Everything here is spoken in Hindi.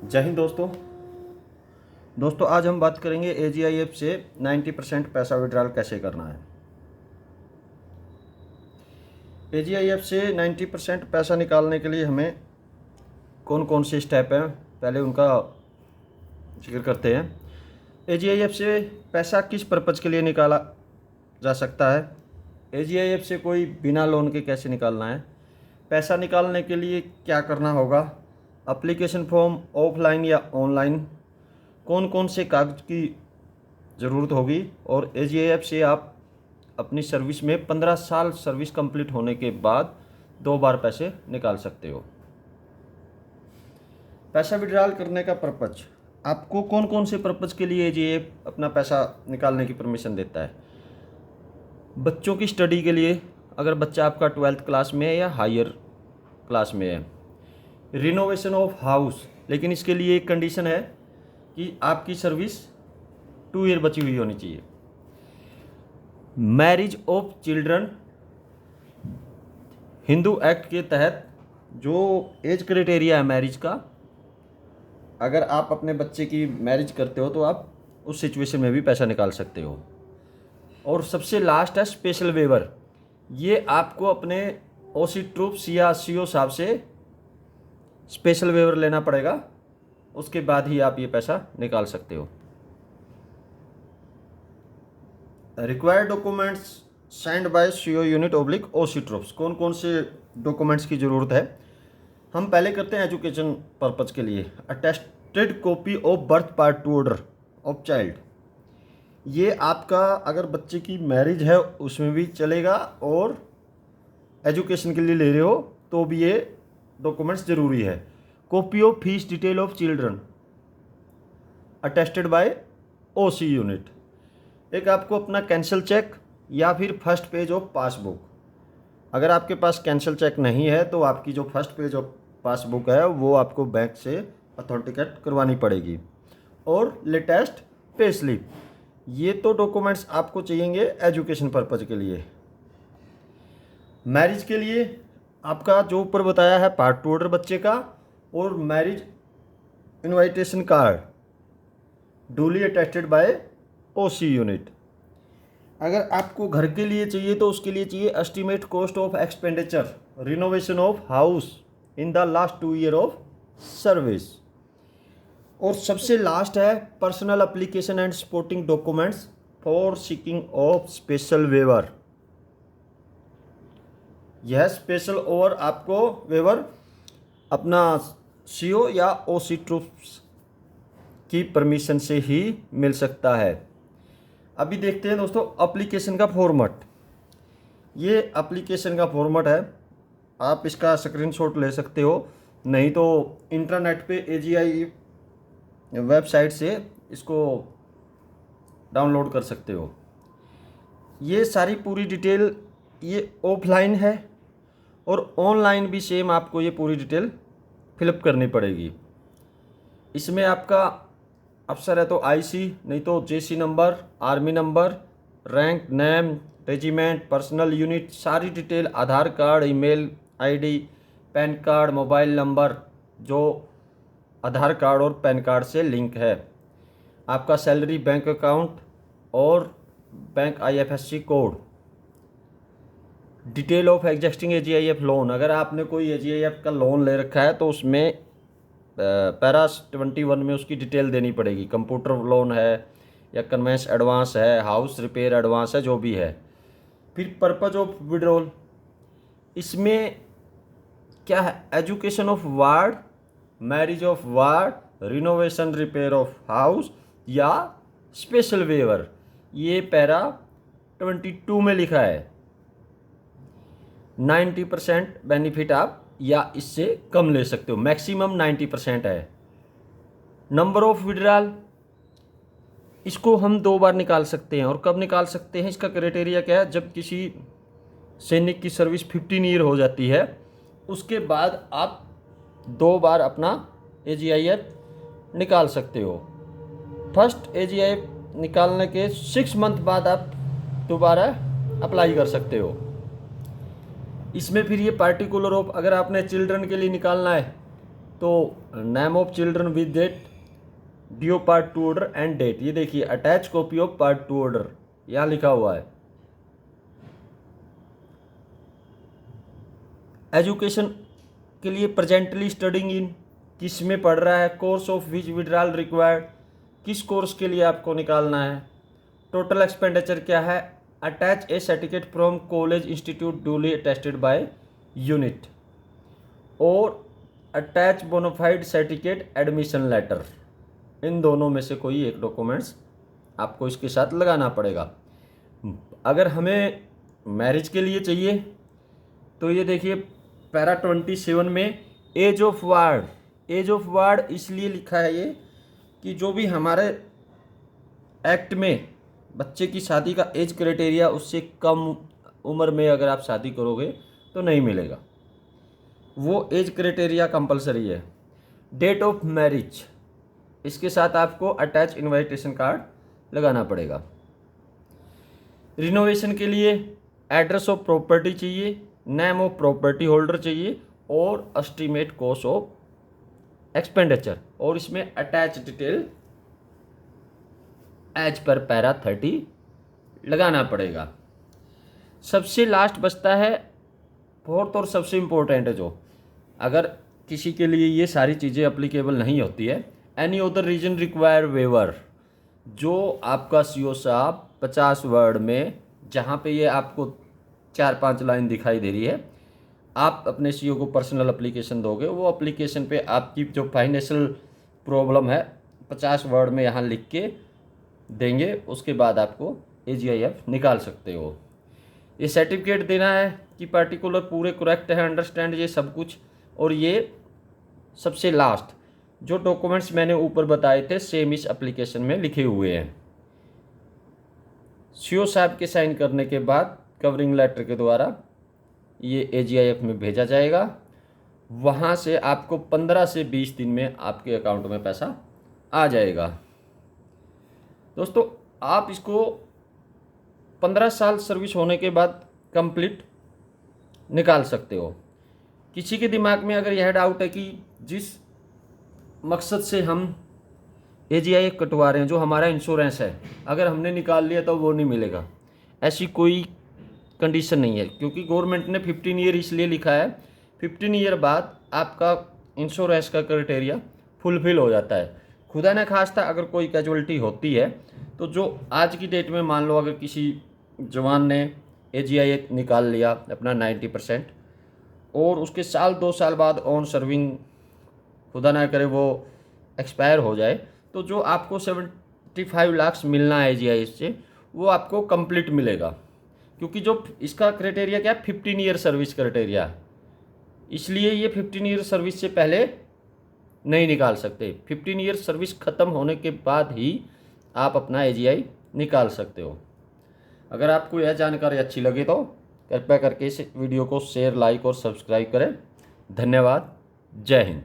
जय हिंद दोस्तों आज हम बात करेंगे एजीआईएफ से 90% पैसा विड्रॉल कैसे करना है। एजीआईएफ से 90% पैसा निकालने के लिए हमें कौन कौन से स्टेप हैं पहले उनका जिक्र करते हैं। एजीआईएफ से पैसा किस पर्पज़ के लिए निकाला जा सकता है, एजीआईएफ से कोई बिना लोन के कैसे निकालना है, पैसा निकालने के लिए क्या करना होगा, एप्लीकेशन फॉर्म ऑफलाइन या ऑनलाइन, कौन कौन से कागज की ज़रूरत होगी और एजीआईएफ से आप अपनी सर्विस में 15 साल सर्विस कंप्लीट होने के बाद 2 बार पैसे निकाल सकते हो। पैसा विड्रॉल करने का पर्पज़, आपको कौन कौन से पर्पज़ के लिए एजीआईएफ अपना पैसा निकालने की परमिशन देता है। बच्चों की स्टडी के लिए, अगर बच्चा आपका 12th क्लास में है या हायर क्लास में है। रिनोवेशन ऑफ हाउस, लेकिन इसके लिए एक कंडीशन है कि आपकी सर्विस 2 ईयर बची हुई होनी चाहिए। Marriage of children, Hindu act के तहत जो एज क्राइटेरिया है मैरिज का, अगर आप अपने बच्चे की मैरिज करते हो तो आप उस सिचुएशन में भी पैसा निकाल सकते हो। और सबसे लास्ट है स्पेशल वेवर, ये आपको अपने ओसी ट्रूप्स या सीओ साहब से स्पेशल वेवर लेना पड़ेगा, उसके बाद ही आप ये पैसा निकाल सकते हो। Required documents signed by CO unit oblique OC troops, कौन कौन से डॉक्यूमेंट्स की ज़रूरत है। हम पहले करते हैं एजुकेशन पर्पज़ के लिए। Attested copy of birth part two order of child, ये आपका अगर बच्चे की मैरिज है उसमें भी चलेगा और एजुकेशन के लिए ले रहे हो तो भी ये डॉक्यूमेंट्स ज़रूरी है। Copy of fees detail of children attested bye OC unit. एक आपको अपना कैंसिल चेक या फिर फर्स्ट पेज ऑफ पासबुक, अगर आपके पास कैंसिल चेक नहीं है तो आपकी जो फर्स्ट पेज ऑफ पासबुक है वो आपको बैंक से अथेंटिकेट करवानी पड़ेगी। और लेटेस्ट पे स्लिप, ये तो डॉक्यूमेंट्स आपको चाहिएंगे एजुकेशन पर्पज़ के लिए। मैरिज के लिए आपका जो ऊपर बताया है पार्ट टू ऑर्डर बच्चे का और marriage invitation card duly attested bye ओसी यूनिट। अगर आपको घर के लिए चाहिए तो उसके लिए चाहिए estimate cost of expenditure renovation of house in the last 2 year of service. और सबसे लास्ट है personal application and supporting documents for seeking of special waiver. यह स्पेशल ओवर आपको वेवर अपना सीओ या ओसी ट्रूप्स की परमिशन से ही मिल सकता है। अभी देखते हैं दोस्तों एप्लीकेशन का फॉर्मेट। ये एप्लीकेशन का फॉर्मेट है, आप इसका स्क्रीनशॉट ले सकते हो, नहीं तो इंटरनेट पे एजीआई वेबसाइट से इसको डाउनलोड कर सकते हो। ये सारी पूरी डिटेल ये ऑफलाइन है और ऑनलाइन भी सेम आपको ये पूरी डिटेल फिलअप करनी पड़ेगी। इसमें आपका अफसर है तो आईसी, नहीं तो JC number, army number, rank, name, regiment, personal unit, सारी detail, Aadhaar card, email ID, PAN card, mobile number जो आधार कार्ड और पैन कार्ड से लिंक है, आपका सैलरी, बैंक अकाउंट और bank IFSC code, detail of existing AGIF loan, अगर आपने कोई एजीआईएफ का लोन ले रखा है तो उसमें पैरा 21 में उसकी डिटेल देनी पड़ेगी। कंप्यूटर लोन है या कन्वेंस एडवांस है, हाउस रिपेयर एडवांस है, जो भी है। फिर पर्पज ऑफ विड्रॉल, इसमें क्या है, education of ward, marriage of ward, renovation repair of house या स्पेशल वेवर, ये पैरा 22 में लिखा है। 90% बेनिफिट आप या इससे कम ले सकते हो, मैक्सिमम 90% है। नंबर ऑफ विड्रॉल, इसको हम 2 बार निकाल सकते हैं। और कब निकाल सकते हैं, इसका क्राइटेरिया क्या है, जब किसी सैनिक की सर्विस 15 ईयर हो जाती है उसके बाद आप 2 बार अपना एजीआईएफ निकाल सकते हो। फर्स्ट एजीआईएफ निकालने के 6 मंथ बाद आप दोबारा अप्लाई कर सकते हो। इसमें फिर ये पार्टिकुलर ऑफ, अगर आपने चिल्ड्रन के लिए निकालना है तो name of children with date, due part two order and date. ये देखिए attach copy of part two order यहाँ लिखा हुआ है। एजुकेशन के लिए प्रेजेंटली स्टडिंग इन, किस में पढ़ रहा है, course of which withdrawal required, किस कोर्स के लिए आपको निकालना है, टोटल एक्सपेंडिचर क्या है, attach a certificate from college institute duly attested by unit, और attach bonafide certificate admission letter. इन दोनों में से कोई एक डॉक्यूमेंट्स आपको इसके साथ लगाना पड़ेगा। अगर हमें मैरिज के लिए चाहिए तो ये देखिए पैरा 27 में age of ward, age of ward इसलिए लिखा है ये कि जो भी हमारे एक्ट में बच्चे की शादी का एज क्राइटेरिया उससे कम उम्र में अगर आप शादी करोगे तो नहीं मिलेगा, वो एज क्राइटेरिया कंपलसरी है। डेट ऑफ मैरिज, इसके साथ आपको अटैच इनविटेशन कार्ड लगाना पड़ेगा। रिनोवेशन के लिए एड्रेस ऑफ प्रॉपर्टी चाहिए, नेम ऑफ प्रॉपर्टी होल्डर चाहिए और एस्टीमेट कॉस्ट ऑफ एक्सपेंडिचर, और इसमें attach detail as per para 30 लगाना पड़ेगा। सबसे लास्ट बचता है फोर्थ और सबसे इम्पोर्टेंट है, जो अगर किसी के लिए ये सारी चीज़ें अप्लीकेबल नहीं होती है, any other reason require waiver, जो आपका सीओ साहब 50 वर्ड में, जहाँ पे ये आपको 4-5 लाइन दिखाई दे रही है, आप अपने सीओ को पर्सनल एप्लीकेशन दोगे, वो एप्लीकेशन पे आपकी जो फाइनेंशियल प्रॉब्लम है 50 वर्ड में यहाँ लिख के देंगे, उसके बाद आपको AGIF निकाल सकते हो। ये सर्टिफिकेट देना है कि पर्टिकुलर पूरे करेक्ट है, अंडरस्टैंड ये सब कुछ। और ये सबसे लास्ट जो डॉक्यूमेंट्स मैंने ऊपर बताए थे सेम इस एप्लीकेशन में लिखे हुए हैं। सीओ साहब के साइन करने के बाद कवरिंग लेटर के द्वारा ये AGIF में भेजा जाएगा, वहाँ से आपको 15 से 20 दिन में आपके अकाउंट में पैसा आ जाएगा। दोस्तों आप इसको 15 साल सर्विस होने के बाद कंप्लीट निकाल सकते हो। किसी के दिमाग में अगर यह डाउट है कि जिस मकसद से हम AGIF कटवा रहे हैं, जो हमारा इंश्योरेंस है, अगर हमने निकाल लिया तो वो नहीं मिलेगा, ऐसी कोई कंडीशन नहीं है, क्योंकि गवर्नमेंट ने 15 ईयर इसलिए लिखा है, 15 ईयर बाद आपका इंश्योरेंस का क्राइटेरिया फुलफिल हो जाता है। खुदा न खास्ता अगर कोई कैजुअलिटी होती है तो जो आज की डेट में मान लो अगर किसी जवान ने AGIF निकाल लिया अपना 90% और उसके साल 2 साल बाद ऑन सर्विंग खुदा ना करे वो एक्सपायर हो जाए, तो जो आपको 75 लाख मिलना है AGIF से वो आपको कंप्लीट मिलेगा, क्योंकि जो इसका क्राइटेरिया क्या है 15 ईयर सर्विस क्राइटेरिया, इसलिए ये 15 ईयर सर्विस से पहले नहीं निकाल सकते। 15 ईयर सर्विस ख़त्म होने के बाद ही आप अपना AGI निकाल सकते हो। अगर आपको यह जानकारी अच्छी लगे तो कृपया करके इस वीडियो को शेयर, लाइक और सब्सक्राइब करें। धन्यवाद। जय हिंद।